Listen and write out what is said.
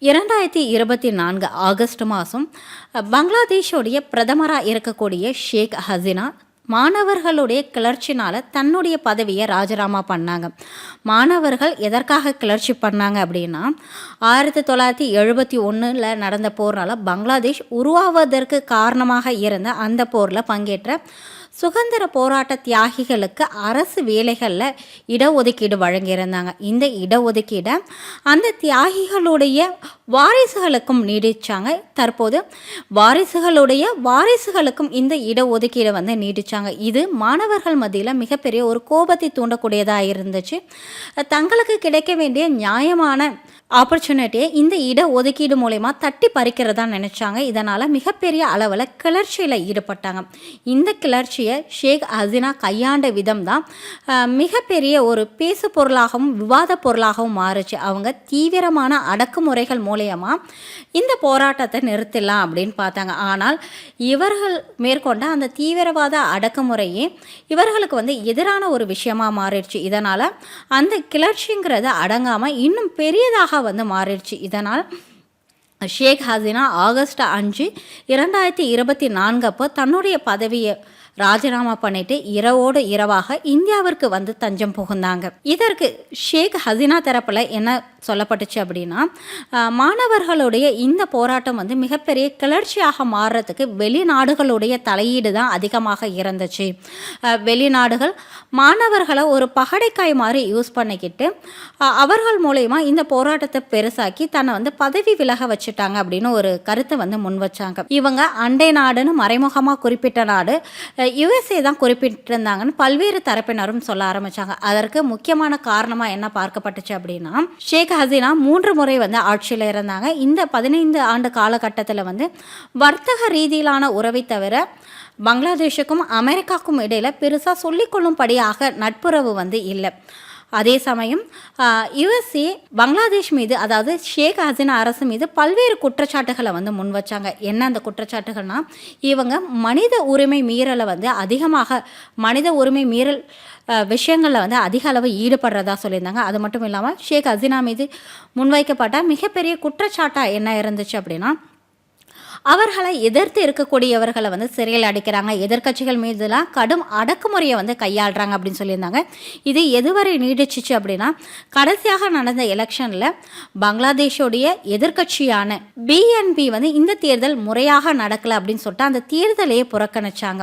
2024 August மாதம் பங்களாதேஷோடைய பிரதமராக இருக்கக்கூடிய ஷேக் ஹசீனா மாணவர்களுடைய கிளர்ச்சினால் தன்னுடைய பதவியை ராஜினாமா பண்ணாங்க. மாணவர்கள் எதற்காக கிளர்ச்சி பண்ணாங்க அப்படின்னா, 1971 நடந்த போர்னால் பங்களாதேஷ் உருவாவதற்கு காரணமாக இருந்த அந்த போரில் பங்கேற்ற சுதந்திர போராட்ட தியாகிகளுக்கு அரசு வேலைகளில் இடஒதுக்கீடு வழங்கியிருந்தாங்க. இந்த இடஒதுக்கீடை அந்த தியாகிகளுடைய வாரிசுகளுக்கும் நீடிச்சாங்க. தற்போது வாரிசுகளுக்கும் இந்த இடஒதுக்கீடை நீடிச்சாங்க. இது மாணவர்கள் மத்தியில் மிகப்பெரிய ஒரு கோபத்தை தூண்டக்கூடியதாக இருந்துச்சு. தங்களுக்கு கிடைக்க வேண்டிய நியாயமான ஆப்பர்ச்சுனிட்டியை இந்த இடஒதுக்கீடு மூலயமா தட்டி பறிக்கிறதா நினச்சாங்க. இதனால் மிகப்பெரிய அளவில் கிளர்ச்சியில் ஈடுபட்டாங்க. இந்த கிளர்ச்சியை ஷேக் ஹசீனா கையாண்ட விதம் தான் மிகப்பெரிய ஒரு பேசு பொருளாகவும் விவாத பொருளாகவும் மாறுச்சு. அவங்க தீவிரமான அடக்குமுறைகள் மூலயமா இந்த போராட்டத்தை நிறுத்தலாம் அப்படின்னு பார்த்தாங்க. ஆனால் இவர்கள் மேற்கொண்ட அந்த தீவிரவாத அடக்குமுறையே இவர்களுக்கு எதிரான ஒரு விஷயமாக மாறிடுச்சு. இதனால் அந்த கிளர்ச்சிங்கிறது அடங்காமல் இன்னும் பெரியதாக மாறிடுச்சு. இதனால் ஷேக் ஹசீனா ஆகஸ்ட் 5, 2024 அப்போ தன்னுடைய பதவியை ராஜினாமா பண்ணிட்டு இரவோடு இரவாக இந்தியாவிற்கு தஞ்சம் புகுந்தாங்க. இதற்கு ஷேக் ஹசீனா தரப்பில் என்ன சொல்லப்பட்டுச்சு அப்படின்னா, மாணவர்களுடைய இந்த போராட்டம் மிகப்பெரிய கிளர்ச்சியாக மாறுறதுக்கு வெளிநாடுகளுடைய தலையீடு தான் அதிகமாக இருந்துச்சு. வெளிநாடுகள் மாணவர்களை ஒரு பகடைக்காய் மாதிரி யூஸ் பண்ணிக்கிட்டு அவர்கள் மூலயமா இந்த போராட்டத்தை பெருசாக்கி தன்னை பதவி விலக வச்சுட்டாங்க அப்படின்னு ஒரு கருத்தை முன் வச்சாங்க. இவங்க அண்டை நாடுன்னு மறைமுகமாக குறிப்பிட்ட நாடு யுஎஸ்ஏ தான் குறிப்பிட்டிருந்தாங்கன்னு பல்வேறு தரப்பினரும் சொல்ல ஆரம்பித்தாங்க. அதற்கு முக்கியமான காரணமாக என்ன பார்க்கப்பட்டுச்சு அப்படின்னா, ஷேக் ஹசீனா 3 முறை ஆட்சியில் இருந்தாங்க. இந்த 15 ஆண்டு காலகட்டத்தில் வர்த்தக ரீதியிலான உறவை தவிர பங்களாதேஷுக்கும் அமெரிக்காவுக்கும் இடையில் பெருசாக சொல்லிக்கொள்ளும்படியாக நட்புறவு இல்லை. அதே சமயம் யுஎஸ்ஏ பங்களாதேஷ் மீது, அதாவது ஷேக் ஹசீனா அரசு மீது பல்வேறு குற்றச்சாட்டுகளை முன் வச்சாங்க. என்ன அந்த குற்றச்சாட்டுகள்னால், இவங்க மனித உரிமை மீறலை அதிகமாக மனித உரிமை மீறல் விஷயங்களில் அதிக அளவு ஈடுபடுறதா சொல்லியிருந்தாங்க. அது மட்டும் இல்லாமல் ஷேக் ஹசீனா மீது முன்வைக்கப்பட்ட மிகப்பெரிய குற்றச்சாட்டாக என்ன இருந்துச்சு அப்படின்னா, அவர்களை எதிர்த்து இருக்கக்கூடியவர்களை சிறையில் அடைக்கிறாங்க, எதிர்க்கட்சிகள் மீதுலாம் கடும் அடக்குமுறையை கையாளுறாங்க அப்படின்னு சொல்லியிருந்தாங்க. இது எதுவரை நீடிச்சிச்சு அப்படின்னா, கடைசியாக நடந்த எலெக்ஷனில் பங்களாதேஷோடைய எதிர்க்கட்சியான பிஎன்பி இந்த தேர்தல் முறையாக நடக்கலை அப்படின்னு சொல்லிட்டு அந்த தேர்தலையே புறக்கணிச்சாங்க.